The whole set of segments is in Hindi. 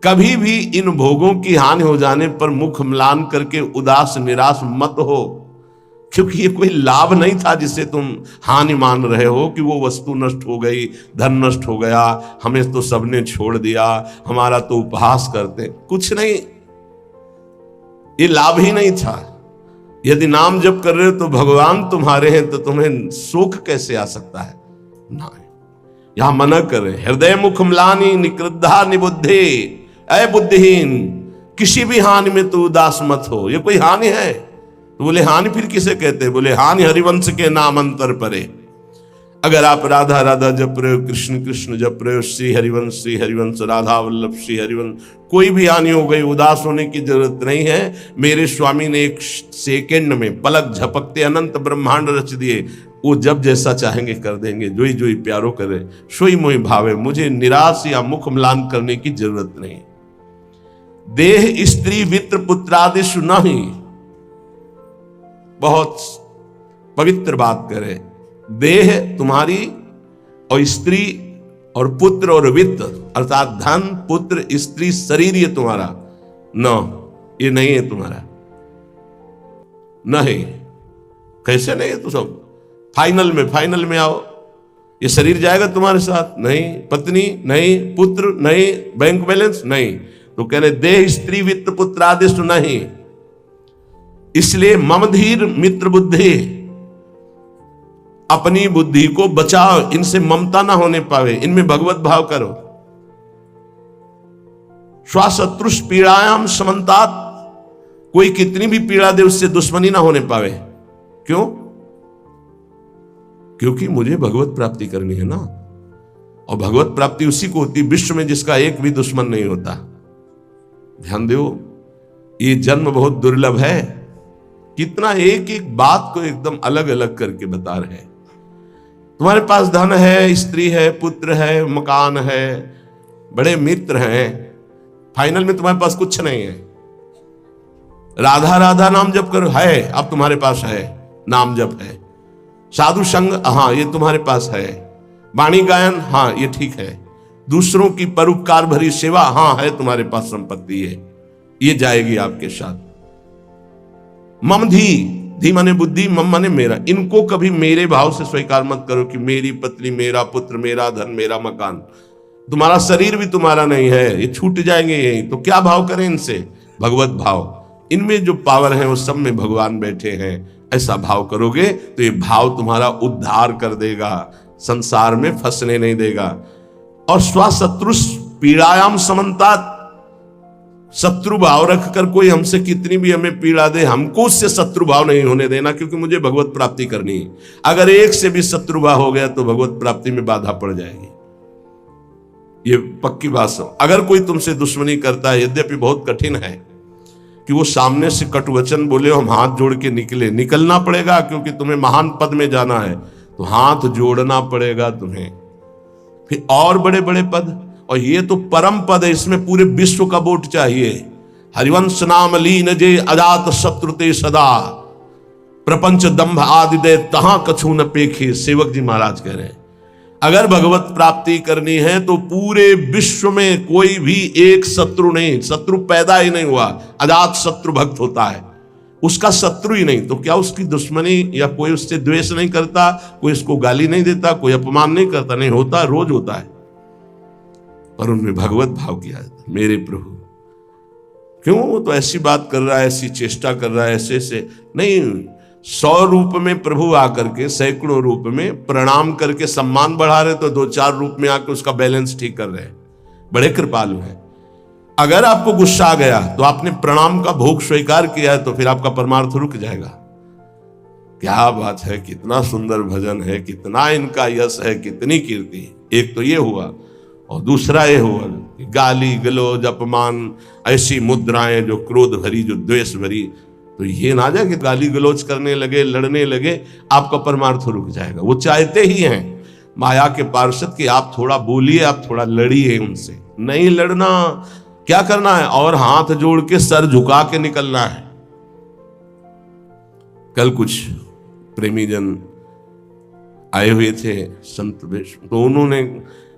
कभी भी इन भोगों की हानि हो जाने पर मुख म्लान करके उदास निराश मत हो, क्योंकि ये कोई लाभ नहीं था जिसे तुम हानि मान रहे हो कि वो वस्तु नष्ट हो गई, धन नष्ट हो गया, हमें तो सबने छोड़ दिया, हमारा तो उपहास करते। कुछ नहीं, ये लाभ ही नहीं था। यदि नाम जप कर रहे हो तो भगवान तुम्हारे हैं, तो तुम्हें शोक कैसे आ सकता है? नहीं, यहां मना करे, हृदय मुख म्लानी निकृद्धा निबुद्धे, अय बुद्धिहीन, किसी भी हानि में तू उदास मत हो। ये कोई हानि है? तो बोले हानि फिर किसे कहते हैं? बोले हानि हरिवंश के नाम अंतर परे। अगर आप राधा राधा जप रहे हो, कृष्ण कृष्ण जप रहे हो, श्री हरिवंश राधा वल्लभ श्री हरिवंश, कोई भी हानि हो गई, उदास होने की जरूरत नहीं है। मेरे स्वामी ने एक सेकंड में पलक झपकते अनंत ब्रह्मांड रच दिए। वो जब जैसा चाहेंगे कर देंगे, जोई जोई प्यारो करे, सोई मोई भावे। मुझे निराश या मुख म्लान करने की जरूरत नहीं। देह स्त्री वित्र पुत्रादिशु नहीं, बहुत पवित्र बात करे। देह तुम्हारी और स्त्री और पुत्र और वित्त अर्थात धन पुत्र स्त्री शरीर ये तुम्हारा न, ये नहीं है तुम्हारा। नहीं, कैसे नहीं है? तो सब फाइनल में आओ, ये शरीर जाएगा तुम्हारे साथ? नहीं। पत्नी नहीं, पुत्र नहीं, बैंक बैलेंस नहीं। तो कह रहे देह स्त्री वित्त पुत्र आदिश नहीं। इसलिए मम धीर मित्र बुद्धि, अपनी बुद्धि को बचाओ, इनसे ममता ना होने पावे, इनमें भगवत भाव करो। स्वशत्रुष पीड़ायाम समन्तात, कोई कितनी भी पीड़ा दे उससे दुश्मनी ना होने पावे। क्यों? क्योंकि मुझे भगवत प्राप्ति करनी है ना, और भगवत प्राप्ति उसी को होती विश्व में जिसका एक भी दुश्मन नहीं होता। ध्यान दो, ये जन्म बहुत दुर्लभ है। कितना एक एक बात को एकदम अलग अलग करके बता रहे हैं। तुम्हारे पास धन है, स्त्री है, पुत्र है, मकान है, बड़े मित्र हैं, फाइनल में तुम्हारे पास कुछ नहीं है। राधा राधा नाम जप करो, है, अब तुम्हारे पास है, नाम जप है। साधु संग, हाँ ये तुम्हारे पास है। वाणी गायन, हाँ ये ठीक है। दूसरों की परोपकार भरी सेवा, हाँ है तुम्हारे पास संपत्ति है, ये जाएगी आपके साथ। मम धी माने बुद्धि, मम माने मेरा। इनको कभी मेरे भाव से स्वीकार मत करो कि मेरी पत्नी, मेरा पुत्र, मेरा धन, मेरा मकान। तुम्हारा शरीर भी तुम्हारा नहीं है, ये छूट जाएंगे यही। तो क्या भाव करें इनसे? भगवत भाव। इनमें जो पावर है वो सब में भगवान बैठे हैं, ऐसा भाव करोगे तो ये भाव तुम्हारा उद्धार कर देगा, संसार में फंसने नहीं देगा। और स्वशत्रुष पीड़ायाम समन्तात, शत्रु भाव रखकर कोई हमसे कितनी भी हमें पीड़ा दे, हमको उससे शत्रु भाव नहीं होने देना, क्योंकि मुझे भगवत प्राप्ति करनी है। अगर एक से भी शत्रु भाव हो गया तो भगवत प्राप्ति में बाधा पड़ जाएगी, ये पक्की बात। अगर कोई तुमसे दुश्मनी करता है, यद्यपि बहुत कठिन है कि वो सामने से कटु वचन बोले, हम हाथ जोड़ के निकलना पड़ेगा, क्योंकि तुम्हें महान पद में जाना है, तो हाथ जोड़ना पड़ेगा तुम्हें। फिर और बड़े बड़े पद, और ये तो परम पद है, इसमें पूरे विश्व का वोट चाहिए। हरिवंश नाम लीन जे अजात शत्रुते सदा, प्रपंच दंभ आदि दे तहां कछु न पेखे। सेवक जी महाराज कह रहे हैं, अगर भगवत प्राप्ति करनी है तो पूरे विश्व में कोई भी एक शत्रु नहीं, शत्रु पैदा ही नहीं हुआ। अजात शत्रु भक्त होता है, उसका शत्रु ही नहीं, तो क्या उसकी दुश्मनी या कोई उससे द्वेष नहीं करता, कोई उसको गाली नहीं देता, कोई अपमान नहीं करता? नहीं होता, रोज होता है। पर उनमें भगवत भाव किया जाता, मेरे प्रभु क्यों वो तो ऐसी बात कर रहा है, ऐसी चेष्टा कर रहा है, ऐसे से नहीं। 100 रूप में प्रभु आकर के, सैकड़ों रूप में प्रणाम करके सम्मान बढ़ा रहे, तो 2-4 रूप में आकर उसका बैलेंस ठीक कर रहे हैं। बड़े कृपालु हैं। अगर आपको गुस्सा आ गया तो आपने प्रणाम का भोग स्वीकार किया है, तो फिर आपका परमार्थ रुक जाएगा। क्या बात है, कितना सुंदर भजन है, कितना इनका यश है, कितनी कीर्ति। एक तो ये हुआ, और दूसरा ये हुआ कि गाली गलौज अपमान, ऐसी मुद्राएं जो क्रोध भरी, जो द्वेष भरी, तो ये ना जाए कि गाली गलौज करने लगे, लड़ने लगे, आपका परमार्थ रुक जाएगा। वो चाहते ही हैं माया के पार्षद कि आप थोड़ा बोलिए, आप थोड़ा लड़िए उनसे। नहीं लड़ना, क्या करना है? और हाथ जोड़ के सर झुका के निकलना है। कल कुछ प्रेमी जन आए हुए थे संत वेश, तो उन्होंने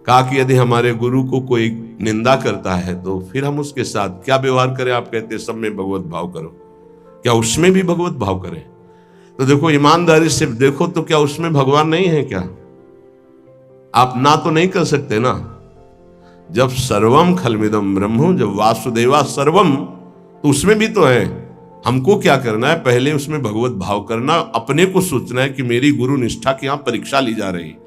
कहा कि यदि हमारे गुरु को कोई निंदा करता है तो फिर हम उसके साथ क्या व्यवहार करें? आप कहते हैं सब में भगवत भाव करो, क्या उसमें भी भगवत भाव करें? तो देखो, ईमानदारी से देखो तो क्या उसमें भगवान नहीं है क्या? आप ना तो नहीं कर सकते ना। जब सर्वम खलमिदम ब्रह्म, जब वासुदेवा सर्वम, तो उसमें भी तो है। हमको क्या करना है? पहले उसमें भगवत भाव करना, अपने को सोचना है कि मेरी गुरु निष्ठा की यहां परीक्षा ली जा रही है।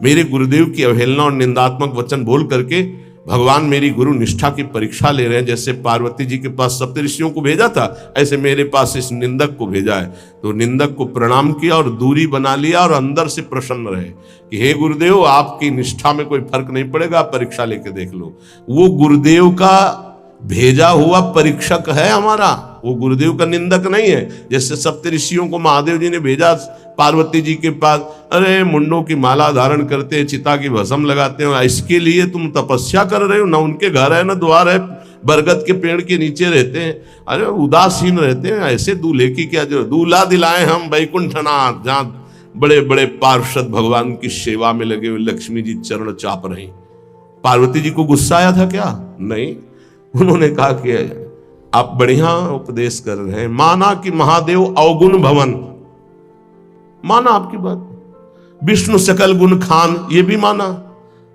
मेरे गुरुदेव की अवहेलना और निंदात्मक वचन बोल करके भगवान मेरी गुरु निष्ठा की परीक्षा ले रहे हैं। जैसे पार्वती जी के पास सप्तऋषियों को भेजा था, ऐसे मेरे पास इस निंदक को भेजा है। तो निंदक को प्रणाम किया और दूरी बना लिया और अंदर से प्रसन्न रहे कि हे गुरुदेव, आपकी निष्ठा में कोई फर्क नहीं पड़ेगा, आप परीक्षा लेके देख लो। वो गुरुदेव का भेजा हुआ परीक्षक है हमारा, वो गुरुदेव का निंदक नहीं है। जैसे सप्तऋषियों को महादेव जी ने भेजा पार्वती जी के पास, अरे मुंडों की माला धारण करते हैं, चिता की भस्म लगाते हो, इसके लिए तुम तपस्या कर रहे हो? ना उनके घर है ना द्वार है, बरगद के पेड़ के नीचे रहते हैं, अरे उदासीन रहते हैं, ऐसे दूल्हे की क्या जरूरत? दूल्हा दिलाए हम वैकुंठनाथ, जहाँ बड़े बड़े पार्षद भगवान की सेवा में लगे हुए लक्ष्मी जी चरण चाप रही। पार्वती जी को गुस्सा आया था क्या? नहीं, उन्होंने कहा कि आप बढ़िया उपदेश कर रहे हैं, माना कि महादेव अवगुण भवन, माना आपकी बात, विष्णु सकल गुण खान, ये भी माना,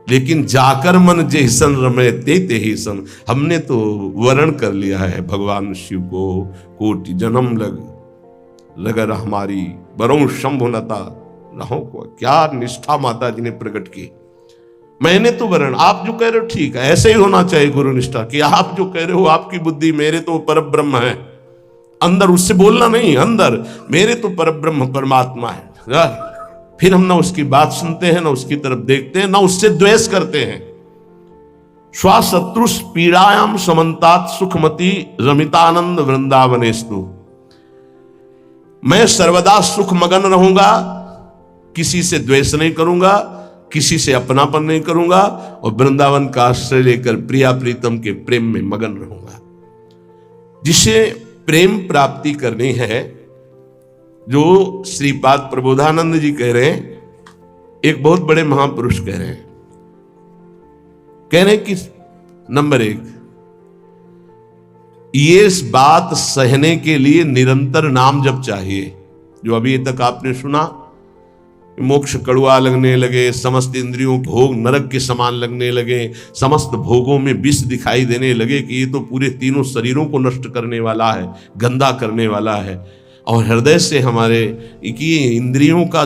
लेकिन जाकर मन जैसन रमे ते ही सन, हमने तो वर्ण कर लिया है भगवान शिव को, कोटि जन्म लगर हमारी बरों शंभुनता रहो को। क्या निष्ठा माता जी ने प्रकट की। मैंने तो वर्ण, आप जो कह रहे हो ठीक है, ऐसे ही होना चाहिए गुरु निष्ठा कि आप जो कह रहे हो आपकी बुद्धि, मेरे तो परब्रह्म है अंदर, उससे बोलना नहीं, अंदर मेरे तो परब्रह्म परमात्मा है। फिर हम ना उसकी बात सुनते हैं, ना उसकी तरफ देखते हैं, ना उससे द्वेष करते हैं। स्वाशत्रुष पीड़ायाम समन्तात सुखमती रमितानंद वृंदावनेस्तु, मैं सर्वदा सुख मगन रहूंगा, किसी से द्वेष नहीं करूंगा, किसी से अपनापन नहीं करूंगा, और वृंदावन का आश्रय लेकर प्रिया प्रीतम के प्रेम में मगन रहूंगा। जिसे प्रेम प्राप्ति करनी है, जो श्रीपाद प्रबोधानंद जी कह रहे हैं, एक बहुत बड़े महापुरुष कह रहे हैं कि नंबर 1, ये इस बात सहने के लिए निरंतर नाम जप चाहिए। जो अभी तक आपने सुना, मोक्ष कड़वा लगने लगे, समस्त इंद्रियों भोग नरक के समान लगने लगे, समस्त भोगों में विष दिखाई देने लगे कि ये तो पूरे तीनों शरीरों को नष्ट करने वाला है, गंदा करने वाला है, और हृदय से हमारे कि इंद्रियों का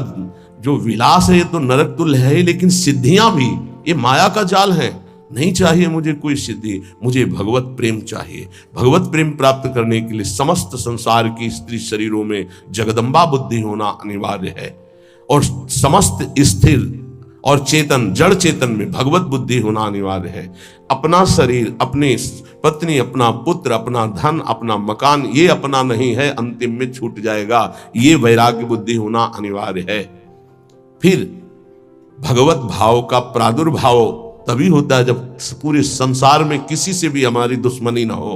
जो विलास है ये तो नरक तुल्य है, लेकिन सिद्धियां भी ये माया का जाल है। नहीं चाहिए मुझे कोई सिद्धि, मुझे भगवत प्रेम चाहिए। भगवत प्रेम प्राप्त करने के लिए समस्त संसार की स्त्री शरीरों में जगदम्बा बुद्धि होना अनिवार्य है, और समस्त स्थिर और चेतन जड़ चेतन में भगवत बुद्धि होना अनिवार्य है। अपना शरीर, अपनी पत्नी, अपना पुत्र, अपना धन, अपना मकान, ये अपना नहीं है, अंतिम में छूट जाएगा, ये वैराग्य बुद्धि होना अनिवार्य है। फिर भगवत भाव का प्रादुर्भाव तभी होता है जब पूरे संसार में किसी से भी हमारी दुश्मनी ना हो।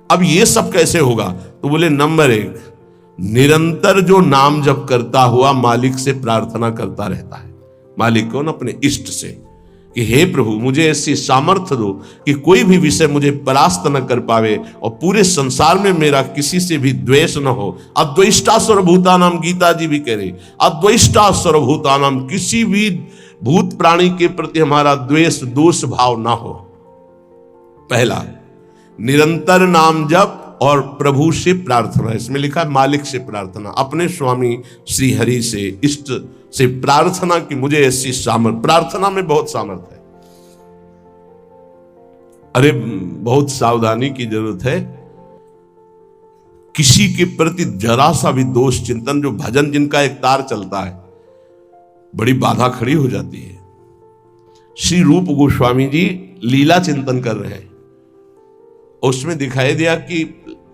अब ये सब कैसे होगा? तो बोले नंबर 1, निरंतर जो नाम जप करता हुआ मालिक से प्रार्थना करता रहता है, मालिक को ना अपने इष्ट से, कि हे प्रभु मुझे ऐसी सामर्थ्य दो कि कोई भी विषय मुझे परास्त न कर पावे, और पूरे संसार में मेरा किसी से भी द्वेष न हो। अद्वेष्टा सर्वभूतानाम, गीता जी भी कह रही, अद्वेष्टा सर्वभूतानाम, किसी भी भूत प्राणी के प्रति हमारा द्वेष दोष भाव ना हो। पहला, निरंतर नाम जप और प्रभु से प्रार्थना, इसमें लिखा है मालिक से प्रार्थना, अपने स्वामी श्री हरि से, इष्ट से प्रार्थना कि मुझे ऐसी सामर्थ्य, प्रार्थना में बहुत सामर्थ्य है। अरे बहुत सावधानी की जरूरत है, किसी के प्रति जरा सा भी दोष चिंतन, जो भजन जिनका एक तार चलता है, बड़ी बाधा खड़ी हो जाती है। श्री रूप गोस्वामी जी लीला चिंतन कर रहे हैं, उसमें दिखाई दिया कि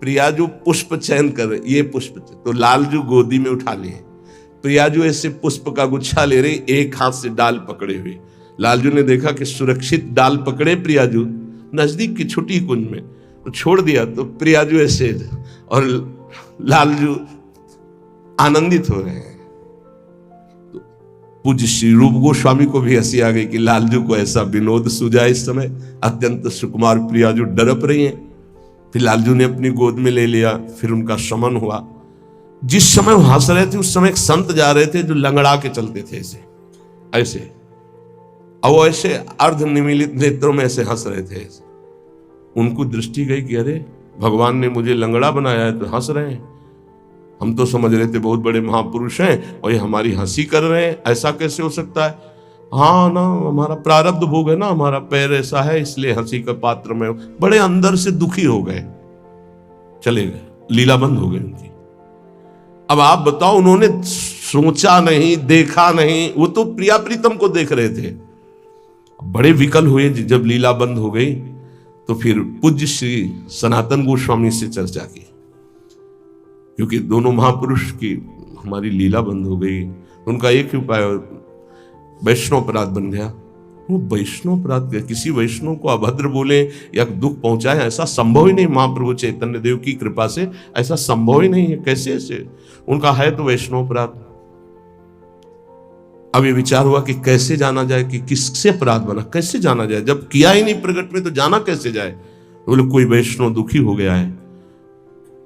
प्रियाजू पुष्प चयन कर रहे, ये पुष्प, तो लालजू गोदी में उठा लिए, प्रियाजू ऐसे पुष्प का गुच्छा ले रहे, एक हाथ से डाल पकड़े हुए। लालजू ने देखा कि सुरक्षित डाल पकड़े प्रियाजू नजदीक की छुट्टी कुंज में, तो छोड़ दिया, तो प्रियाजू ऐसे, और लालजू आनंदित हो रहे हैं। तो पूज्य श्री रूप गोस्वामी को भी हंसी आ गई कि लालजू को ऐसा विनोद सूझा इस समय। अत्यंत सुकुमार प्रियाजू डरप रही हैं। फिर लालजू ने अपनी गोद में ले लिया, फिर उनका शमन हुआ। जिस समय वो हंस रहे थे उस समय एक संत जा रहे थे जो लंगड़ा के चलते थे ऐसे ऐसे, और वो ऐसे अर्ध निमीलित नेत्रों में ऐसे हंस रहे थे। उनको दृष्टि गई कि अरे भगवान ने मुझे लंगड़ा बनाया है तो हंस रहे हैं। हम तो समझ रहे थे बहुत बड़े महापुरुष हैं और ये हमारी हंसी कर रहे हैं, ऐसा कैसे हो सकता है। हाँ ना, हमारा प्रारब्ध भोग है ना, हमारा पैर ऐसा है इसलिए हंसी का पात्र में। बड़े अंदर से दुखी हो गए, चले गए, लीला बंद हो गई उनकी। अब आप बताओ, उन्होंने सोचा नहीं, देखा नहीं, वो तो प्रिया प्रीतम को देख रहे थे। बड़े विकल हुए जब लीला बंद हो गई तो फिर पूज्य श्री सनातन गोस्वामी से चर्चा की, क्योंकि दोनों महापुरुष की हमारी लीला बंद हो गई। उनका एक ही उपाय वैष्णव अपराध बन गया। वो वैष्णव अपराध, किसी वैष्णव को अभद्र बोले या दुख पहुंचाए, ऐसा संभव ही नहीं। महाप्रभु चैतन्य देव की कृपा से ऐसा संभव ही नहीं है। कैसे ऐसे? उनका है तो वैष्णव अपराध। अब ये विचार हुआ कि कैसे जाना जाए, कि किससे अपराध बना, कैसे जाना जाए, जब किया ही नहीं प्रकट में तो जाना कैसे जाए। बोले कोई वैष्णव दुखी हो गया है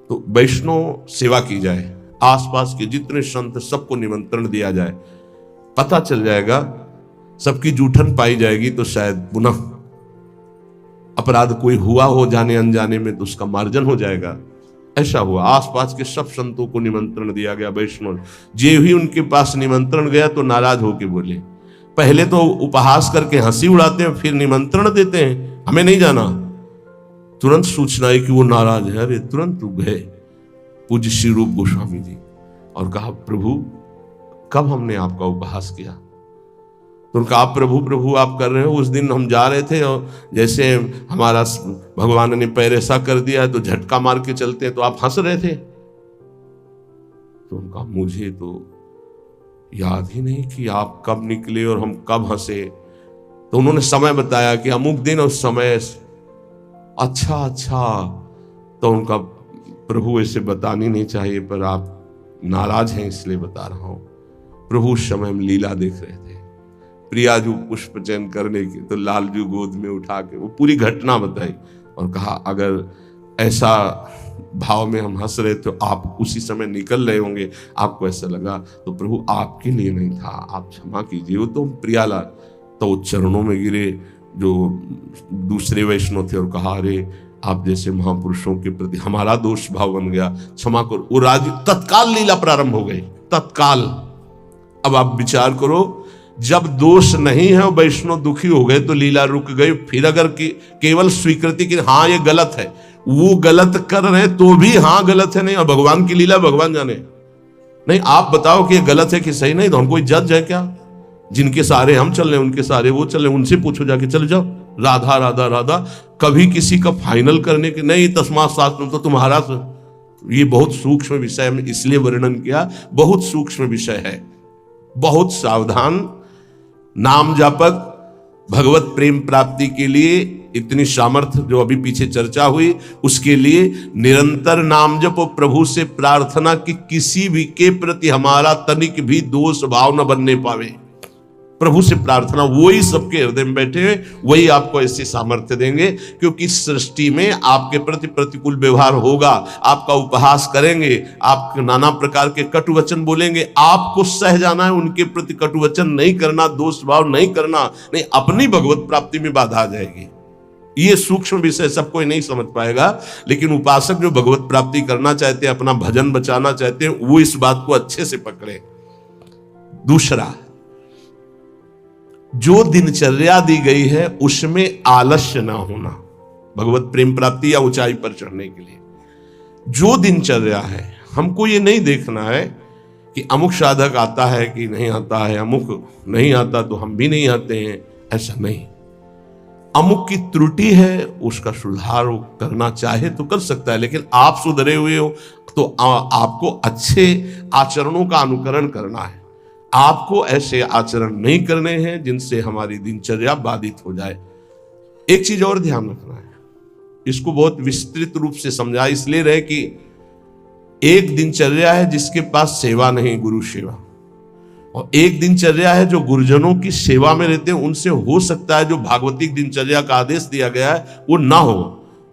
तो वैष्णव सेवा की जाए, आसपास के जितने संत सबको निमंत्रण दिया जाए, पता चल जाएगा, सबकी जूठन पाई जाएगी तो शायद पुनः अपराध कोई हुआ हो जाने अनजाने में तो उसका मार्जन हो जाएगा। ऐसा हुआ, आसपास के सब संतों को निमंत्रण दिया गया वैष्णव। जे ही उनके पास निमंत्रण गया तो नाराज होके बोले, पहले तो उपहास करके हंसी उड़ाते हैं, फिर निमंत्रण देते हैं, हमें नहीं जाना। तुरंत सूचना है कि वो नाराज है। अरे तुरंत गए पूज्य श्री रूप गोस्वामी जी और कहा, प्रभु कब हमने आपका उपहास किया? तो उनका आप प्रभु प्रभु आप कर रहे हो। उस दिन हम जा रहे थे और जैसे हमारा भगवान ने पैर ऐसा कर दिया तो झटका मार के चलते तो आप हंस रहे थे। तो उनका मुझे तो याद ही नहीं कि आप कब निकले और हम कब हंसे। तो उन्होंने समय बताया कि अमुक दिन उस समय। अच्छा, तो उनका प्रभु ऐसे बतानी नहीं चाहिए पर आप नाराज हैं इसलिए बता रहा हूं। प्रभु उस समय हम लीला देख रहे थे, प्रियाजू पुष्प चयन करने की, तो लालजू गोद में उठा के वो पूरी घटना बताई और कहा अगर ऐसा भाव में हम हंस रहे तो आप उसी समय निकल रहे होंगे, आपको ऐसा लगा तो प्रभु आपके लिए नहीं था, आप क्षमा कीजिए। वो तो प्रियालाल तो चरणों में गिरे जो दूसरे वैष्णव थे और कहा, अरे आप जैसे महापुरुषों के प्रति हमारा दोष भाव बन गया, क्षमा करो। वो राज तत्काल लीला प्रारंभ हो गई, तत्काल। अब आप विचार करो, जब दोष नहीं है और वैष्णव दुखी हो गए तो लीला रुक गई। फिर अगर केवल स्वीकृति की हाँ ये गलत है, वो गलत कर रहे तो भी हाँ गलत है नहीं, और भगवान की लीला भगवान जाने। नहीं आप बताओ कि ये गलत है कि सही, नहीं तो हम कोई जज है क्या? जिनके सारे हम चल रहे हैं उनके सारे वो चल रहे, उनसे पूछो जाके, चले जाओ राधा राधा राधा। कभी किसी का फाइनल करने के नहीं, तस्मात् शास्त्रम तो तुम्हारा। ये बहुत सूक्ष्म विषय में इसलिए वर्णन किया, बहुत सूक्ष्म विषय है, बहुत सावधान। नाम जापक भगवत प्रेम प्राप्ति के लिए इतनी सामर्थ्य जो अभी पीछे चर्चा हुई, उसके लिए निरंतर नाम जप और प्रभु से प्रार्थना कि किसी भी के प्रति हमारा तनिक भी दोष भाव न बनने पावे। प्रभु से प्रार्थना, वही सबके हृदय में बैठे हैं, वही आपको ऐसी सामर्थ्य देंगे। क्योंकि सृष्टि में आपके प्रति प्रतिकूल व्यवहार होगा, आपका उपहास करेंगे, आप नाना प्रकार के कटु वचन बोलेंगे, आपको सह जाना है, उनके प्रति कटु वचन नहीं करना, दोष भाव नहीं करना, नहीं अपनी भगवत प्राप्ति में बाधा आ जाएगी। ये सूक्ष्म विषय सब कोई नहीं समझ पाएगा, लेकिन उपासक जो भगवत प्राप्ति करना चाहते हैं, अपना भजन बचाना चाहते हैं, वो इस बात को अच्छे से पकड़े। दूसरा, जो दिनचर्या दी गई है उसमें आलस्य ना होना, भगवत प्रेम प्राप्ति या ऊंचाई पर चढ़ने के लिए जो दिनचर्या है, हमको ये नहीं देखना है कि अमुक साधक आता है कि नहीं आता है, अमुक नहीं आता तो हम भी नहीं आते हैं, ऐसा नहीं। अमुक की त्रुटि है, उसका सुधार करना चाहे तो कर सकता है, लेकिन आप सुधरे हुए हो तो आपको अच्छे आचरणों का अनुकरण करना है। आपको ऐसे आचरण नहीं करने हैं जिनसे हमारी दिनचर्या बाधित हो जाए। एक चीज और ध्यान रखना है, इसको बहुत विस्तृत रूप से समझा इसलिए रहे कि एक दिनचर्या है जिसके पास सेवा नहीं, गुरु सेवा, और एक दिनचर्या है जो गुरुजनों की सेवा में रहते हैं, उनसे हो सकता है जो भागवतिक दिनचर्या का आदेश दिया गया है वो ना हो,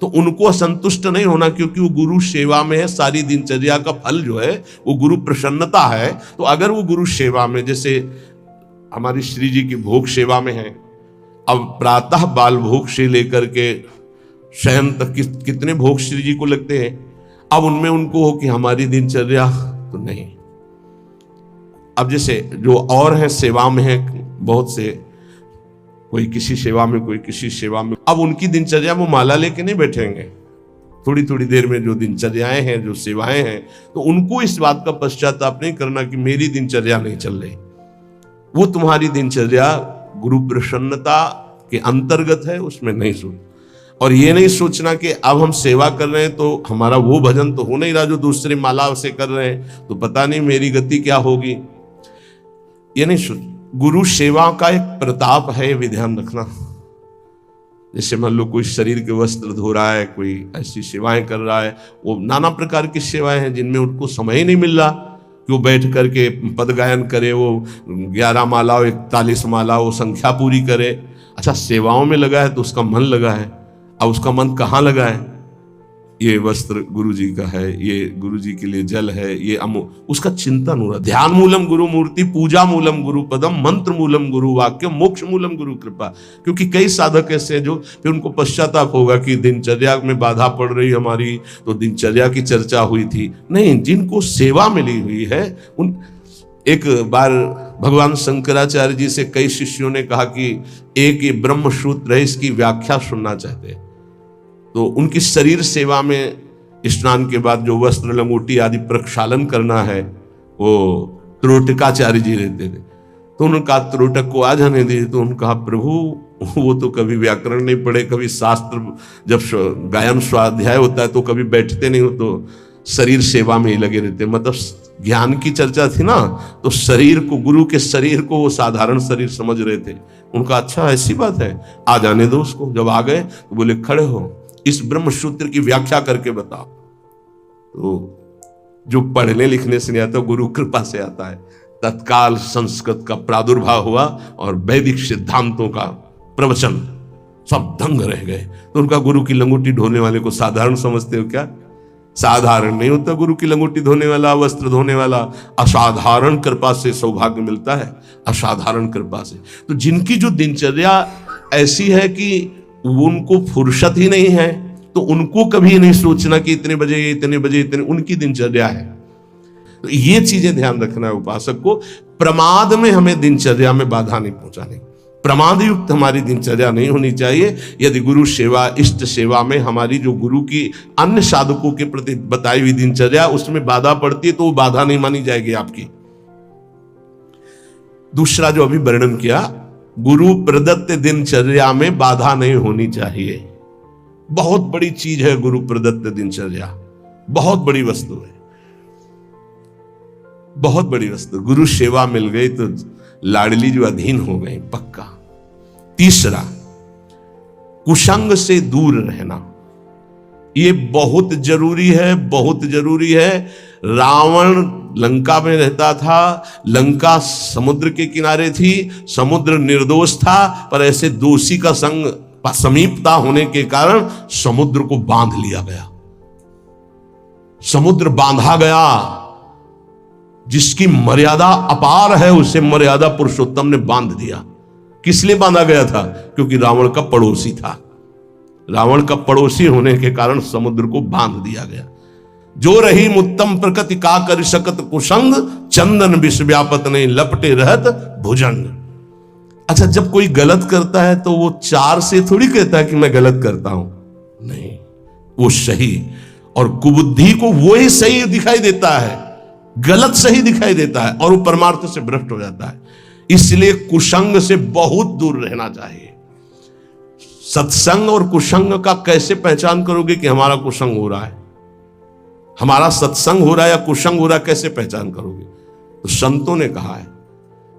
तो उनको असंतुष्ट नहीं होना, क्योंकि वो गुरु सेवा में है। सारी दिनचर्या का फल जो है वो गुरु प्रसन्नता है। तो अगर वो गुरु सेवा में, जैसे हमारी श्री जी की भोग सेवा में है, अब प्रातः बाल भोग से लेकर के शयन तक कितने भोग श्री जी को लगते हैं, अब उनमें उनको हो कि हमारी दिनचर्या तो नहीं। अब जैसे जो और हैं सेवा में है बहुत से, कोई किसी सेवा में कोई किसी सेवा में, अब उनकी दिनचर्या वो माला लेके नहीं बैठेंगे। थोड़ी थोड़ी देर में जो दिनचर्याएं हैं, जो सेवाएं हैं, तो उनको इस बात का पश्चाताप नहीं करना कि मेरी दिनचर्या नहीं चल रही। वो तुम्हारी दिनचर्या गुरु प्रसन्नता के अंतर्गत है, उसमें नहीं सोच। और ये नहीं सोचना कि अब हम सेवा कर रहे हैं तो हमारा वो भजन तो हो नहीं रहा जो दूसरे माला से कर रहे हैं, तो पता नहीं मेरी गति क्या होगी। ये नहीं सोच। गुरु सेवा का एक प्रताप है, ये भी ध्यान रखना। जैसे मान लो कोई शरीर के वस्त्र धो रहा है, कोई ऐसी सेवाएं कर रहा है, वो नाना प्रकार की सेवाएं हैं जिनमें उनको समय ही नहीं मिल रहा कि वो बैठ करके पद गायन करे, वो 11 माला 41 माला वो संख्या पूरी करे। अच्छा, सेवाओं में लगा है तो उसका मन लगा है। अब उसका मन कहाँ लगा है? ये वस्त्र गुरु जी का है, ये गुरु जी के लिए जल है, ये उसका चिंतन हो रहा। ध्यान मूलम गुरु मूर्ति, पूजा मूलम गुरु पदम, मंत्र मूलम गुरु वाक्य, मोक्ष मूलम गुरु कृपा। क्योंकि कई साधक ऐसे हैं जो फिर उनको पश्चाताप होगा कि दिनचर्या में बाधा पड़ रही हमारी, तो दिनचर्या की चर्चा हुई थी। नहीं, जिनको सेवा मिली हुई है उन। एक बार भगवान शंकराचार्य जी से कई शिष्यों ने कहा कि एक ये ब्रह्म सूत्र है, इसकी व्याख्या सुनना चाहते हैं। तो उनकी शरीर सेवा में स्नान के बाद जो वस्त्र लंगोटी आदि प्रक्षालन करना है, वो त्रोटकाचार्य जी रहते थे। तो उन्होंने कहा त्रोटक को आ जाने दिए। तो उन्होंने कहा प्रभु वो तो कभी व्याकरण नहीं पढ़े, कभी शास्त्र, जब गायन स्वाध्याय होता है तो कभी बैठते नहीं हो, तो शरीर सेवा में ही लगे रहते। मतलब ज्ञान की चर्चा थी ना, तो शरीर को, गुरु के शरीर को वो साधारण शरीर समझ रहे थे। उनका अच्छा ऐसी बात है, आ जाने दो उसको। जब आ गए तो बोले खड़े हो, इस ब्रह्म सूत्र की व्याख्या करके बताओ। तो जो पढ़ने लिखने से नहीं आता, गुरु कृपा से आता है। तत्काल संस्कृत का प्रादुर्भाव हुआ और वैदिक सिद्धांतों का प्रवचन, सब दंग रह गए। तो उनका गुरु की लंगोटी ढोने वाले को साधारण समझते हो क्या? साधारण नहीं होता गुरु की लंगोटी धोने वाला, वस्त्र धोने वाला। असाधारण कृपा से सौभाग्य मिलता है, असाधारण कृपा से। तो जिनकी जो दिनचर्या ऐसी है कि उनको फुर्सत ही नहीं है, तो उनको कभी नहीं सोचना कि इतने बजे इतने, उनकी दिनचर्या है। तो ये चीजें ध्यान रखना है उपासक को। प्रमाद में हमें दिनचर्या में बाधा नहीं पहुंचानी, प्रमाद युक्त हमारी दिनचर्या नहीं होनी चाहिए। यदि गुरु सेवा, इष्ट सेवा में हमारी जो गुरु की अन्य साधकों के प्रति बताई हुई दिनचर्या, उसमें बाधा पड़ती है तो वो बाधा नहीं मानी जाएगी आपकी। दूसरा जो अभी वर्णन किया, गुरु प्रदत्त दिनचर्या में बाधा नहीं होनी चाहिए। बहुत बड़ी चीज है गुरु प्रदत्त दिनचर्या, बहुत बड़ी वस्तु है, बहुत बड़ी वस्तु। गुरु सेवा मिल गई तो लाडली जो अधीन हो गई पक्का। तीसरा, कुसंग से दूर रहना, ये बहुत जरूरी है, बहुत जरूरी है। रावण लंका में रहता था, लंका समुद्र के किनारे थी, समुद्र निर्दोष था, पर ऐसे दोषी का संग समीपता होने के कारण समुद्र को बांध लिया गया, समुद्र बांधा गया। जिसकी मर्यादा अपार है उसे मर्यादा पुरुषोत्तम ने बांध दिया। किस लिए बांधा गया था? क्योंकि रावण का पड़ोसी था। रावण का पड़ोसी होने के कारण समुद्र को बांध दिया गया। जो रही मुत्तम प्रकृति का कर सकत कुसंग, चंदन विष व्यापत नहीं लपटे रहत भुजंग। अच्छा, जब कोई गलत करता है तो वो चार से थोड़ी कहता है कि मैं गलत करता हूं, नहीं, वो सही और कुबुद्धि को वो ही सही दिखाई देता है, गलत सही दिखाई देता है और वो परमार्थ से भ्रष्ट हो जाता है। इसलिए कुसंग से बहुत दूर रहना चाहिए। सत्संग और कुसंग का कैसे पहचान करोगे कि हमारा कुसंग हो रहा है, हमारा सत्संग हो रहा है या कुसंग हो रहा है, कैसे पहचान करोगे? तो संतों ने कहा है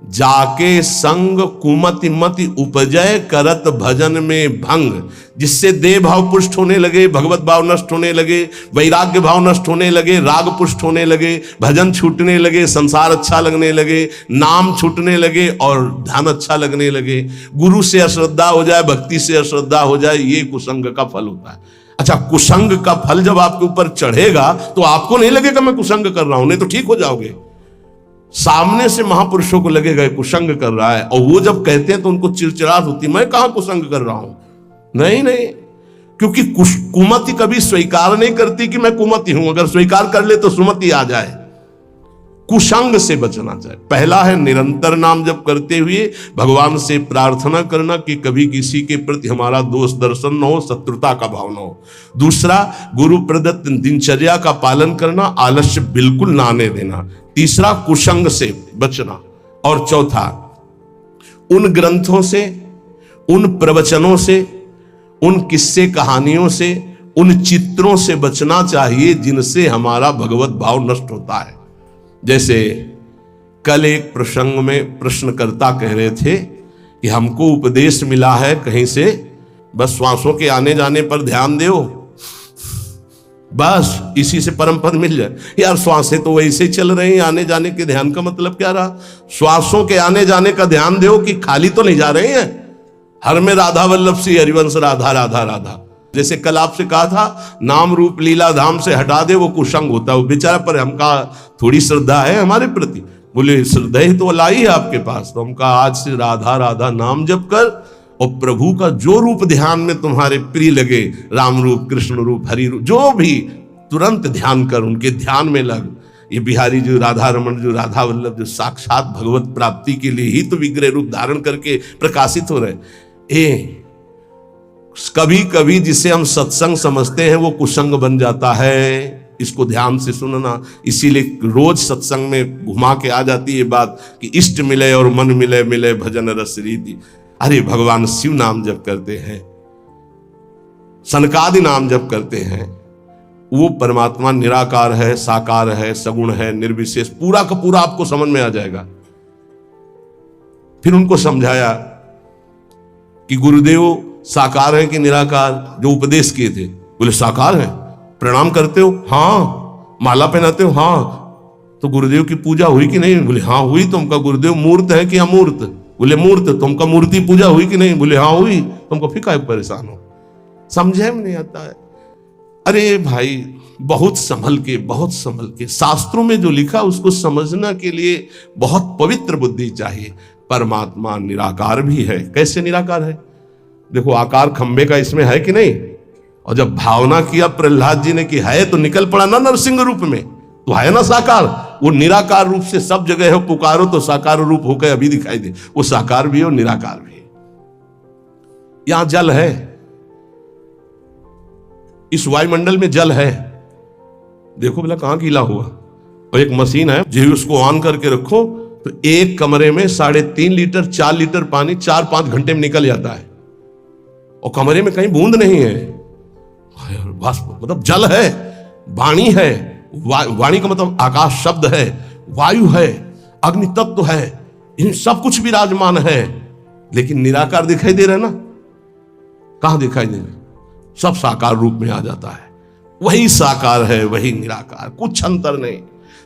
जाके संग कुमति मति उपजय करत भजन में भंग, जिससे देह भाव पुष्ट होने लगे, भगवत भाव नष्ट होने लगे, वैराग्य भाव नष्ट होने लगे, राग पुष्ट होने लगे, भजन छूटने लगे, संसार अच्छा लगने लगे, नाम छूटने लगे और ध्यान अच्छा लगने लगे, गुरु से अश्रद्धा हो जाए, भक्ति से अश्रद्धा हो जाए, ये कुसंग का फल होता है। अच्छा, कुसंग का फल जब आपके ऊपर चढ़ेगा तो आपको नहीं लगेगा मैं कुसंग कर रहा हूं, नहीं तो ठीक हो जाओगे। सामने से महापुरुषों को लगेगा कुसंग कर रहा है, और वो जब कहते हैं तो उनको चिड़चिड़ाहट होती है, मैं कहां कुसंग कर रहा हूं। नहीं नहीं, क्योंकि कुमति कभी स्वीकार नहीं करती कि मैं कुमति हूं, अगर स्वीकार कर ले तो सुमति आ जाए। कुसंग से बचना चाहिए। पहला है निरंतर नाम जप करते हुए भगवान से प्रार्थना करना कि कभी किसी के प्रति हमारा दोष दर्शन न हो, शत्रुता का भाव न हो। दूसरा, गुरु प्रदत्त दिनचर्या का पालन करना, आलस्य बिल्कुल ना आने देना। तीसरा, कुसंग से बचना। और चौथा, उन ग्रंथों से, उन प्रवचनों से, उन किस्से कहानियों से, उन चित्रों से बचना चाहिए जिनसे हमारा भगवत भाव नष्ट होता है। जैसे कल एक प्रसंग में प्रश्नकर्ता कह रहे थे कि हमको उपदेश मिला है कहीं से, बस श्वासों के आने जाने पर ध्यान दो, बस इसी से परम पद मिल जाए। यार श्वासें तो वैसे ही चल रही हैं, आने जाने के ध्यान का मतलब क्या रहा? श्वासों के आने जाने का ध्यान दो कि खाली तो नहीं जा रहे हैं। हर में राधा वल्लभ सी हरिवंश राधा राधा राधा। जैसे कल आपसे कहा था नाम रूप लीला धाम से हटा दे, वो कुसंग होता है। वो बेचारा, पर हमका थोड़ी श्रद्धा है हमारे प्रति। बोले श्रद्धा ही तो लाई है आपके पास, तो हमका आज से राधा राधा नाम जप कर, और प्रभु का जो रूप ध्यान में तुम्हारे प्रिय लगे, राम रूप, कृष्ण रूप, हरि रूप, जो भी, तुरंत ध्यान कर, उनके ध्यान में लग। ये बिहारी जो राधा रमन, जो राधा वल्लभ, जो साक्षात भगवत प्राप्ति के लिए ही तो विग्रह रूप धारण करके प्रकाशित हो रहे। कभी कभी जिसे हम सत्संग समझते हैं वो कुसंग बन जाता है। इसको ध्यान से सुनना। इसीलिए रोज सत्संग में घुमा के आ जाती है बात कि इष्ट मिले और मन मिले, मिले भजन रस रीति। अरे भगवान शिव नाम जप करते हैं, सनकादि नाम जप करते हैं, वो परमात्मा निराकार है, साकार है, सगुण है, निर्विशेष, पूरा का पूरा आपको समझ में आ जाएगा। फिर उनको समझाया कि गुरुदेव साकार है कि निराकार, जो उपदेश किए थे। बोले साकार है। प्रणाम करते हो? हाँ। माला पहनाते हो? हाँ। तो गुरुदेव की पूजा हुई कि नहीं? बोले हाँ हुई। तुमका गुरुदेव मूर्त है कि अमूर्त? बोले मूर्त। तुमका मूर्ति पूजा हुई कि नहीं? बोले हाँ हुई। तुमको फिर काहे परेशान हो? समझे में नहीं आता है। अरे भाई, बहुत संभल के, बहुत संभल के। शास्त्रों में जो लिखा उसको समझना के लिए बहुत पवित्र बुद्धि चाहिए। परमात्मा निराकार भी है। कैसे निराकार है? देखो, आकार खंबे का इसमें है कि नहीं? और जब भावना किया प्रहलाद जी ने कि है, तो निकल पड़ा ना नरसिंह रूप में, तो है ना साकार। वो निराकार रूप से सब जगह है, पुकारो तो साकार रूप होकर अभी दिखाई दे। वो साकार भी है और निराकार भी है। यहां जल है, इस वायुमंडल में जल है। देखो बोला कहां गीला हुआ। और एक मशीन है, जो उसको ऑन करके रखो तो एक कमरे में 3.5 लीटर 4 लीटर पानी 4-5 घंटे में निकल जाता है, और कमरे में कहीं बूंद नहीं है। मतलब जल है, वाणी है। वाणी का मतलब आकाश शब्द है, वायु है, अग्नि तत्व है, इन सब कुछ विराजमान है, लेकिन निराकार दिखाई दे रहा है ना? कहां दिखाई दे रहा? सब साकार रूप में आ जाता है। वही साकार है, वही निराकार, कुछ अंतर नहीं।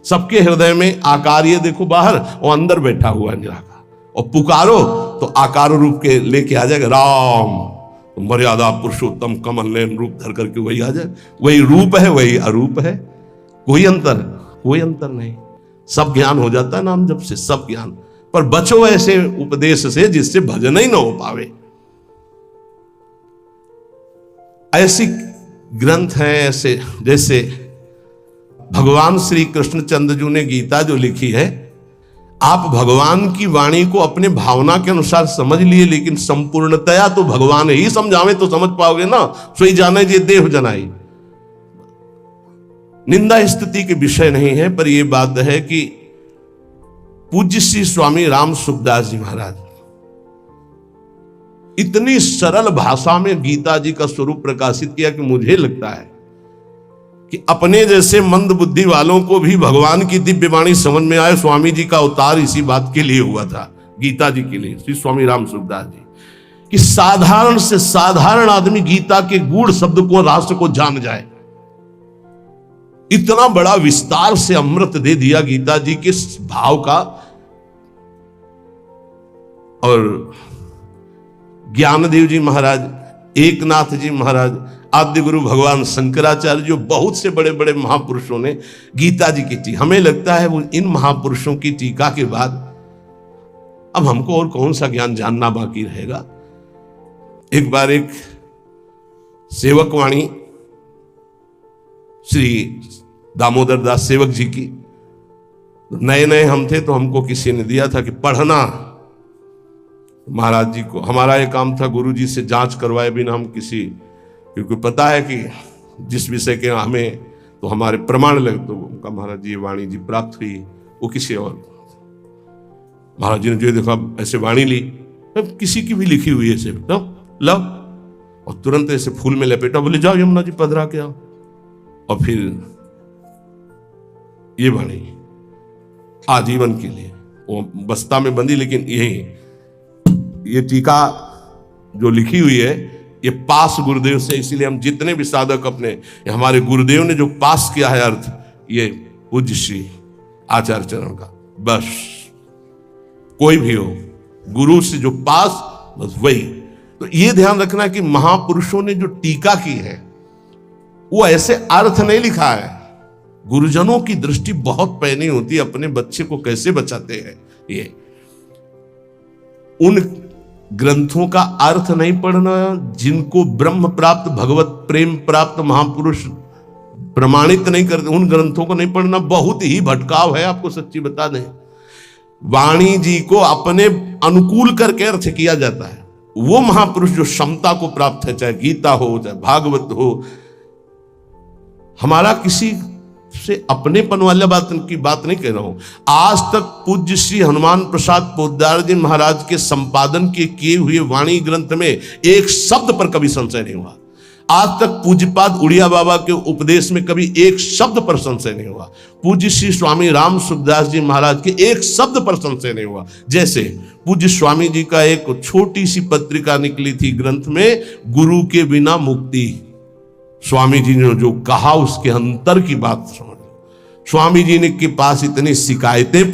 सबके हृदय में आकार, ये देखो बाहर, और अंदर बैठा हुआ है निराकार। और पुकारो तो आकार रूप के लेके आ जाएगा। राम, मर्यादा पुरुषोत्तम कमल नयन रूप धर करके वही आ जाए। वही रूप है, वही अरूप है, कोई अंतर नहीं। सब ज्ञान हो जाता है नाम जप से, सब ज्ञान। पर बचो ऐसे उपदेश से जिससे भजन ही ना हो पावे। ऐसी ग्रंथ हैं ऐसे, जैसे भगवान श्री कृष्णचंद्र जी ने गीता जो लिखी है, आप भगवान की वाणी को अपने भावना के अनुसार समझ लिए, लेकिन संपूर्णतया तो भगवान ही समझावे तो समझ पाओगे ना। सोई जाने जे देह जनाई। निंदा स्तुति के विषय नहीं है, पर यह बात है कि पूज्य श्री स्वामी राम सुखदास जी महाराज इतनी सरल भाषा में गीता जी का स्वरूप प्रकाशित किया कि मुझे लगता है कि अपने जैसे मंद बुद्धि वालों को भी भगवान की दिव्य वाणी समझ में आए। स्वामी जी का अवतार इसी बात के लिए हुआ था, गीता जी के लिए, श्री स्वामी राम सुखदास जी, कि साधारण से साधारण आदमी गीता के गूढ़ शब्द को, राष्ट्र को जान जाए। इतना बड़ा विस्तार से अमृत दे दिया गीता जी के भाव का। और ज्ञानदेव जी महाराज, एकनाथ जी महाराज, आद्य गुरु भगवान शंकराचार्य, जो बहुत से बड़े बड़े महापुरुषों ने गीता जी की टीका, हमें लगता है वो इन महापुरुषों की टीका के बाद अब हमको और कौन सा ज्ञान जानना बाकी रहेगा। एक बार एक सेवक वाणी श्री दामोदर दास सेवक जी की, नए नए हम थे तो हमको किसी ने दिया था कि पढ़ना। महाराज जी को हमारा ये काम था, गुरु जी से जांच करवाए बिना हम किसी, क्योंकि पता है कि जिस विषय के हमें तो हमारे प्रमाण लगे, तो उनका महाराज जी वाणी जी प्राप्त हुई, वो किसी और। महाराज जी ने जो देखा ऐसे वाणी ली, किसी की भी लिखी हुई है ऐसे, लो, और तुरंत ऐसे फूल में लपेटा, बोले जाओ यमुना जी पधरा के आओ। और फिर ये वाणी आजीवन के लिए वो बस्ता में बंदी, लेकिन ये टीका जो लिखी हुई है ये पास गुरुदेव से, इसीलिए हम जितने भी साधक अपने, हमारे गुरुदेव ने जो पास किया है अर्थ, ये पूज्य श्री आचार्य चरण का, बस कोई भी हो गुरु से जो पास, बस वही। तो ये ध्यान रखना कि महापुरुषों ने जो टीका की है वो ऐसे अर्थ नहीं लिखा है। गुरुजनों की दृष्टि बहुत पैनी होती है, अपने बच्चे को कैसे बचाते हैं। ये उन ग्रंथों का अर्थ नहीं पढ़ना जिनको ब्रह्म प्राप्त, भगवत प्रेम प्राप्त महापुरुष प्रमाणित नहीं करते, उन ग्रंथों को नहीं पढ़ना बहुत ही भटकाव है। आपको सच्ची बता दें, वाणी जी को अपने अनुकूल करके अर्थ किया जाता है। वो महापुरुष जो क्षमता को प्राप्त है, चाहे गीता हो चाहे भागवत हो, हमारा किसी से अपनेपन वाला बात की बात नहीं कह रहा हूं। आज तक पूज्य श्री हनुमान प्रसाद पोद्दार जी महाराज के संपादन के किए हुए वाणी ग्रंथ में एक शब्द पर कभी संशय नहीं हुआ। आज तक पूज्यपाद उड़िया बाबा के उपदेश में कभी एक शब्द पर संशय नहीं हुआ। पूज्य श्री स्वामी राम सुखदास जी महाराज के एक शब्द पर संशय नहीं हुआ। जैसे पूज्य स्वामी जी का एक छोटी सी पत्रिका निकली थी ग्रंथ में, गुरु के बिना मुक्ति। स्वामी जी ने जो कहा उसके अंतर की बात समझ लो। स्वामी जी ने के पास इतनी शिकायतें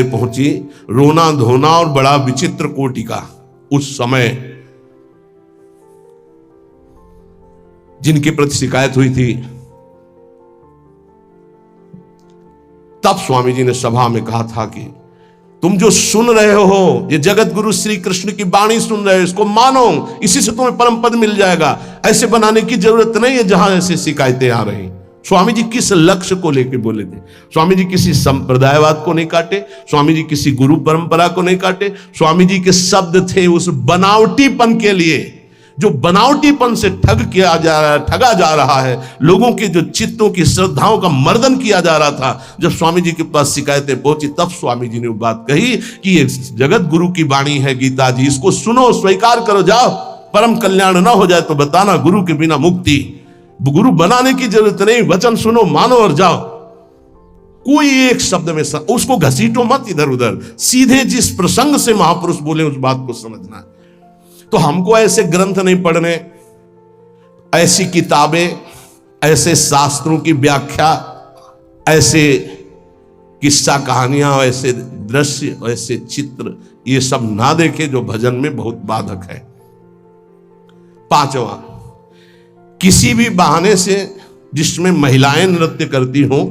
पहुंची, रोना धोना और बड़ा विचित्र कोटि का उस समय जिनके प्रति शिकायत हुई थी, तब स्वामी जी ने सभा में कहा था कि तुम जो सुन रहे हो, ये जगत गुरु श्री कृष्ण की वाणी सुन रहे हो, इसको मानो, इसी से तुम्हें परम पद मिल जाएगा। ऐसे बनाने की जरूरत नहीं है जहां ऐसे शिकायतें आ रही। स्वामी जी किस लक्ष्य को लेकर बोले थे? स्वामी जी किसी संप्रदायवाद को नहीं काटे, स्वामी जी किसी गुरु परंपरा को नहीं काटे। स्वामी जी के शब्द थे उस बनावटीपन के लिए, जो बनावटीपन से ठगा जा रहा है, लोगों के जो चित्तों की श्रद्धाओं का मर्दन किया जा रहा था। जब स्वामी जी के पास शिकायतें पहुंची, तब स्वामी जी ने वो बात कही कि ये जगत गुरु की वाणी है गीता जी, इसको सुनो, स्वीकार करो, जाओ, परम कल्याण ना हो जाए तो बताना, गुरु के बिना मुक्ति। गुरु बनाने की जरूरत नहीं, वचन सुनो, मानो और जाओ। कोई एक शब्द में उसको घसीटो मत इधर उधर, सीधे जिस प्रसंग से महापुरुष बोले उस बात को समझना। तो हमको ऐसे ग्रंथ नहीं पढ़ने, ऐसी किताबें, ऐसे शास्त्रों की व्याख्या, ऐसे किस्सा कहानियां, ऐसे दृश्य, ऐसे चित्र, ये सब ना देखे जो भजन में बहुत बाधक है। पांचवा, किसी भी बहाने से जिसमें महिलाएं नृत्य करती हों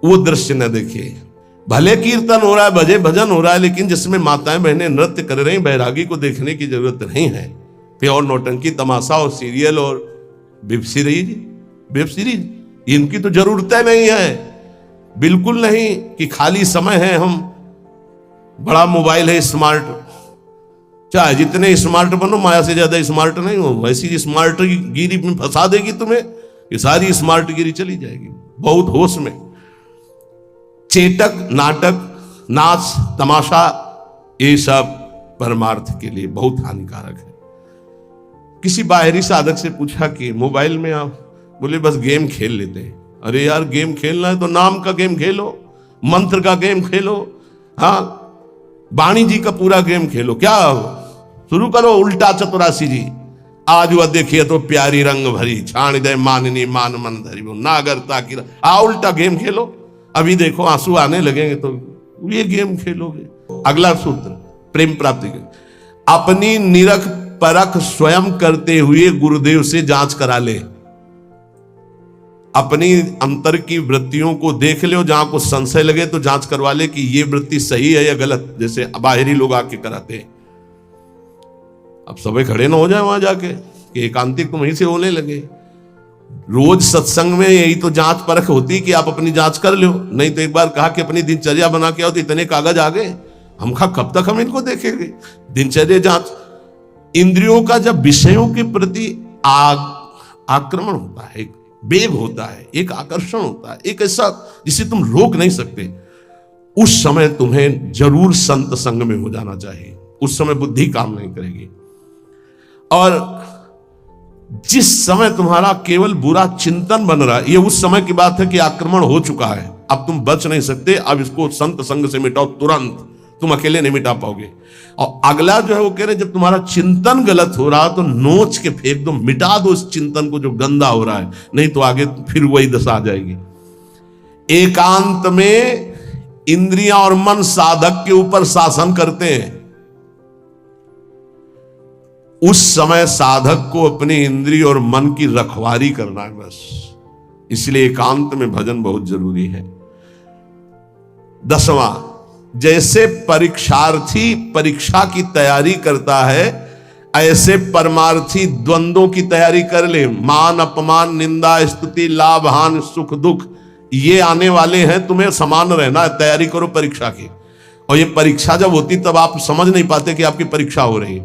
वो दृश्य न देखिए। भले कीर्तन हो रहा है, भजे भजन हो रहा है, लेकिन जिसमें माताएं बहनें नृत्य कर रही, बैरागी को देखने की जरूरत नहीं है। फिर और नौटंकी तमाशा और सीरियल और वेब सीरीज इनकी तो जरूरतें नहीं है, बिल्कुल नहीं। कि खाली समय है, हम बड़ा मोबाइल है स्मार्ट, चाहे जितने स्मार्ट बनो, माया से ज्यादा स्मार्ट नहीं हो, वैसी स्मार्ट गिरी में फंसा देगी तुम्हें, ये सारी स्मार्ट गिरी चली जाएगी। बहुत होश में। चेटक, नाटक, नाच, तमाशा, ये सब परमार्थ के लिए बहुत हानिकारक है। किसी बाहरी साधक से पूछा कि मोबाइल में आप बोले बस गेम खेल लेते हैं। अरे यार गेम खेलना है तो नाम का गेम खेलो, मंत्र का गेम खेलो, हाँ वाणी जी का पूरा गेम खेलो। क्या शुरू करो उल्टा चतुरासी जी, आज वह देखिए तो प्यारी रंग भरी, छाण दे माननी मान मन धरी, वो नागरता की उल्टा गेम खेलो। अभी देखो आंसू आने लगेंगे तो ये गेम खेलोगे। अगला सूत्र प्रेम प्राप्ति के, अपनी निरख परख स्वयं करते हुए गुरुदेव से जांच करा ले। अपनी अंतर की वृत्तियों को देख ले, जहां कुछ संशय लगे तो जांच करवा ले कि ये वृत्ति सही है या गलत, जैसे बाहरी लोग आके कराते हैं। अब सबे खड़े ना हो जाए वहां जाके कि एकांतिक तुम वहीं से होने लगे। रोज सत्संग में यही तो जांच परख होती कि आप अपनी जांच कर लो। नहीं तो एक बार कहा कि अपनी दिनचर्या बना के आओ तो इतने कागज आ गए, हम कहा कब तक हम इनको देखेंगे। दिनचर्या जांच, इंद्रियों का जब विषयों के प्रति आक्रमण होता है, एक वेग होता है, एक आकर्षण होता है, एक ऐसा जिसे तुम रोक नहीं सकते, उस समय तुम्हें जरूर संत संग में हो जाना चाहिए। उस समय बुद्धि काम नहीं करेगी। और जिस समय तुम्हारा केवल बुरा चिंतन बन रहा है, ये उस समय की बात है कि आक्रमण हो चुका है, अब तुम बच नहीं सकते। अब इसको संत संग से मिटाओ तुरंत, तुम अकेले नहीं मिटा पाओगे। और अगला जो है वो कह रहे जब तुम्हारा चिंतन गलत हो रहा तो नोच के फेंक दो, मिटा दो उस चिंतन को जो गंदा हो रहा है, नहीं तो आगे फिर वही दशा आ जाएगी। एकांत में इंद्रियां और मन साधक के ऊपर शासन करते हैं। उस समय साधक को अपनी इंद्रिय और मन की रखवारी करना है बस। इसलिए एकांत में भजन बहुत जरूरी है। 10वां, जैसे परीक्षार्थी परीक्षा की तैयारी करता है, ऐसे परमार्थी द्वंद्वों की तैयारी कर ले। मान अपमान, निंदा स्तुति, लाभ हानि, सुख दुख, ये आने वाले हैं, तुम्हें समान रहना है। तैयारी करो परीक्षा की। और ये परीक्षा जब होती तब आप समझ नहीं पाते कि आपकी परीक्षा हो रही,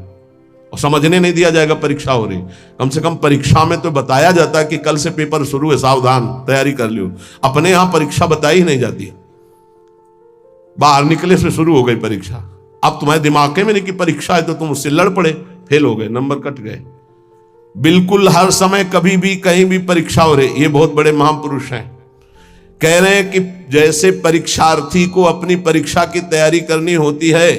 और समझने नहीं दिया जाएगा परीक्षा हो रही। कम से कम परीक्षा में तो बताया जाता है कि कल से पेपर शुरू है, सावधान, तैयारी कर लियो। अपने यहां परीक्षा बताई ही नहीं जाती, बाहर निकले से शुरू हो गई परीक्षा। अब तुम्हारे दिमाग में नहीं कि परीक्षा है तो तुम उससे लड़ पड़े, फेल हो गए, नंबर कट गए। बिल्कुल हर समय कभी भी कहीं भी परीक्षा हो रही। ये बहुत बड़े महापुरुष हैं, कह रहे हैं कि जैसे परीक्षार्थी को अपनी परीक्षा की तैयारी करनी होती है,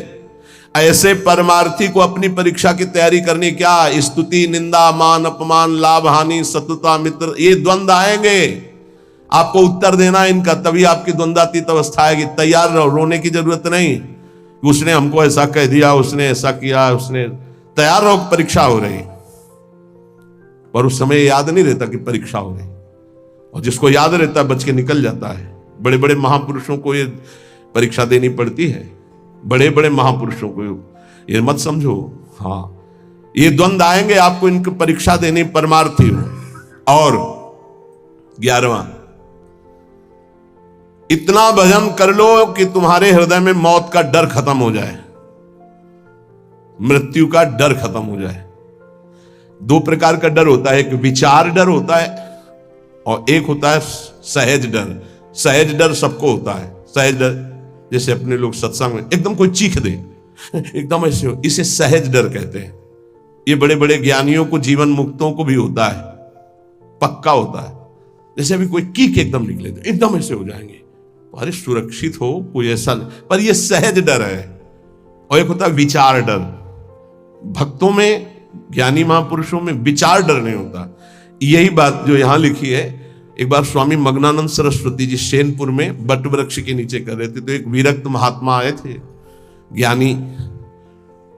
ऐसे परमार्थी को अपनी परीक्षा की तैयारी करनी। क्या? स्तुति, निंदा, मान अपमान, लाभ हानि, शत्रुता मित्र, ये द्वंद्व आएंगे, आपको उत्तर देना इनका, तभी आपकी द्वंद्वातीत अवस्था आएगी। तैयार रहो, रोने की जरूरत नहीं, उसने हमको ऐसा कह दिया, उसने ऐसा किया, उसने। तैयार रहो, परीक्षा हो रही। पर उस समय याद नहीं रहता कि परीक्षा हो रही, और जिसको याद रहता है बच के निकल जाता है। बड़े बड़े महापुरुषों को ये परीक्षा देनी पड़ती है, बड़े बड़े महापुरुषों को, ये मत समझो। हाँ, ये द्वंद्व आएंगे, आपको इनकी परीक्षा देनी, परमार्थी हो। और 11वां, इतना भजन कर लो कि तुम्हारे हृदय में मौत का डर खत्म हो जाए, मृत्यु का डर खत्म हो जाए। 2 प्रकार का डर होता है, एक विचार डर होता है और एक होता है सहज डर। सहज डर सबको होता है। सहज डर जैसे अपने लोग सत्संग में एकदम कोई चीख दे, एकदम ऐसे हो, इसे सहज डर कहते हैं। ये बड़े बड़े ज्ञानियों को, जीवन मुक्तों को भी होता है, पक्का होता है। जैसे अभी कोई कीक एकदम निकले तो एकदम ऐसे हो जाएंगे, अरे सुरक्षित हो, कोई ऐसा नहीं। पर ये सहज डर है। और एक होता है विचार डर। भक्तों में, ज्ञानी महापुरुषों में विचार डर नहीं होता। यही बात जो यहां लिखी है, एक बार स्वामी मग्नानंद सरस्वती जी सेनपुर में बट वृक्ष के नीचे कर रहे थे, तो एक विरक्त महात्मा आए थे, ज्ञानी।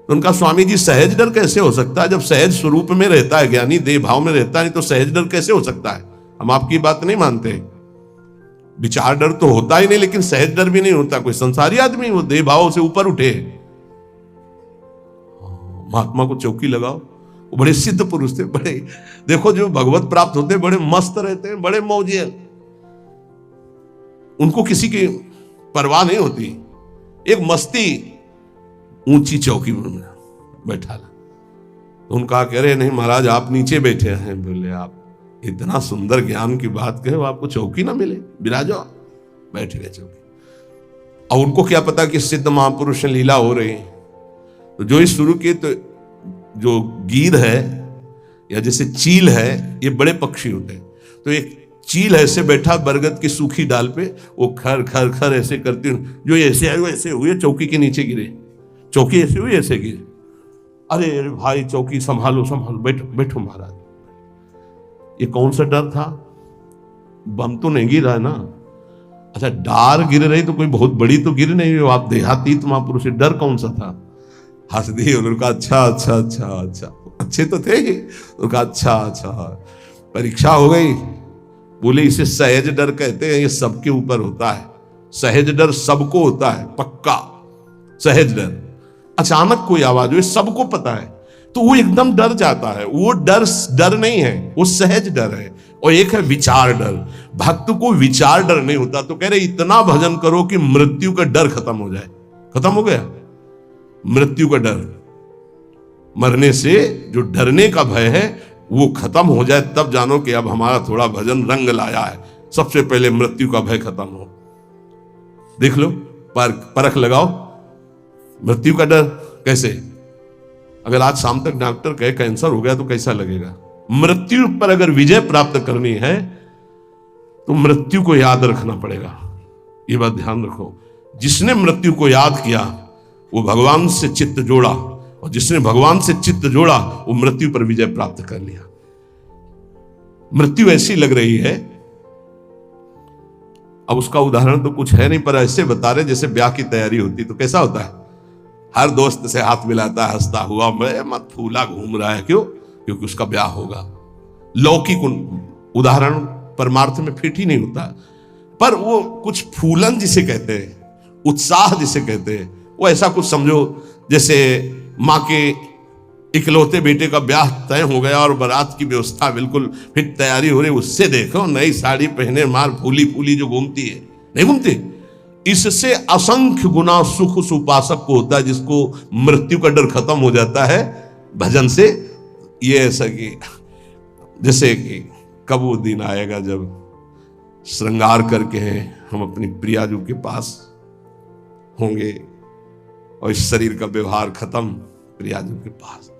उनका, स्वामी जी सहज डर कैसे हो सकता है? जब सहज स्वरूप में रहता है ज्ञानी, देह भाव में रहता है, तो सहज डर कैसे हो सकता है? हम आपकी बात नहीं मानते। विचार डर तो होता ही नहीं, लेकिन सहज डर भी नहीं होता। कोई संसारी आदमी वो देह भाव से ऊपर उठे। महात्मा को चौकी लगाओ, वो बड़े सिद्ध पुरुष थे, बड़े, देखो जो भगवत प्राप्त होते बड़े मस्त रहते हैं, बड़े मौजिए, उनको किसी की परवाह नहीं होती। एक मस्ती, ऊंची चौकी में बैठा ला। तो उनका कह रहे, नहीं महाराज आप नीचे बैठे हैं। बोले, आप इतना सुंदर ज्ञान की बात कहे, आपको चौकी ना मिले, बिराजो। बैठ गए चौकी। और उनको क्या पता कि सिद्ध महापुरुष लीला हो रही है। तो जो ही शुरू किए, तो जो गीद है या जैसे चील है, ये बड़े पक्षी होते हैं, तो एक चील ऐसे बैठा बरगद की सूखी डाल पे, वो खर खर खर ऐसे करती, जो ऐसे आए वो ऐसे हुए, चौकी के नीचे गिरे, चौकी ऐसे हुई ऐसे गिरे। अरे अरे भाई चौकी संभालो संभालो, बैठो बैठो महाराज। ये कौन सा डर था? बम तो नहीं गिरा ना। अच्छा डार गिर रही तो कोई बहुत बड़ी तो गिर नहीं हो, आप देहातीत महापुरुष, डर कौन सा था? हंस दिए। उन्होंने कहा अच्छा अच्छा अच्छा अच्छा, अच्छे तो थे ही। उन्होंने कहा अच्छा अच्छा, परीक्षा हो गई। बोले इसे सहज डर कहते हैं, ये सबके ऊपर होता है। सहज डर सबको होता है, पक्का सहज डर। अचानक कोई आवाज हुई, सबको पता है, तो वो एकदम डर जाता है। वो डर नहीं है, वो सहज डर है। और एक है विचार डर। भक्त को विचार डर नहीं होता, तो कह रहे इतना भजन करो कि मृत्यु का डर खत्म हो जाए। खत्म हो गया मृत्यु का डर, मरने से जो डरने का भय है वो खत्म हो जाए, तब जानो कि अब हमारा थोड़ा भजन रंग लाया है। सबसे पहले मृत्यु का भय खत्म हो। देख लो, परख लगाओ मृत्यु का डर कैसे। अगर आज शाम तक डॉक्टर कहे कैंसर हो गया तो कैसा लगेगा? मृत्यु पर अगर विजय प्राप्त करनी है तो मृत्यु को याद रखना पड़ेगा। ये बात ध्यान रखो, जिसने मृत्यु को याद किया वो भगवान से चित्त जोड़ा, और जिसने भगवान से चित्त जोड़ा वो मृत्यु पर विजय प्राप्त कर लिया। मृत्यु ऐसी लग रही है, अब उसका उदाहरण तो कुछ है नहीं, पर ऐसे बता रहे जैसे ब्याह की तैयारी होती तो कैसा होता है, हर दोस्त से हाथ मिलाता है हंसता हुआ, मैं मत फूला घूम रहा है, क्यों? क्योंकि उसका ब्याह होगा। लौकिक उदाहरण परमार्थ में फिट ही नहीं होता, पर वो कुछ फूलन जिसे कहते हैं, उत्साह जिसे कहते हैं, वो ऐसा कुछ समझो जैसे माँ के इकलौते बेटे का ब्याह तय हो गया और बारात की व्यवस्था बिल्कुल फिट तैयारी हो रही, उससे देखो नई साड़ी पहने मार फूली फूली जो घूमती है, नहीं घूमती? इससे असंख्य गुना सुख उस उपासक को होता है जिसको मृत्यु का डर खत्म हो जाता है भजन से। ये ऐसा कि जैसे कि कब वो दिन आएगा जब श्रृंगार करके हम अपनी प्रियाजू के पास होंगे और इस शरीर का व्यवहार खत्म प्रियाजू के पास।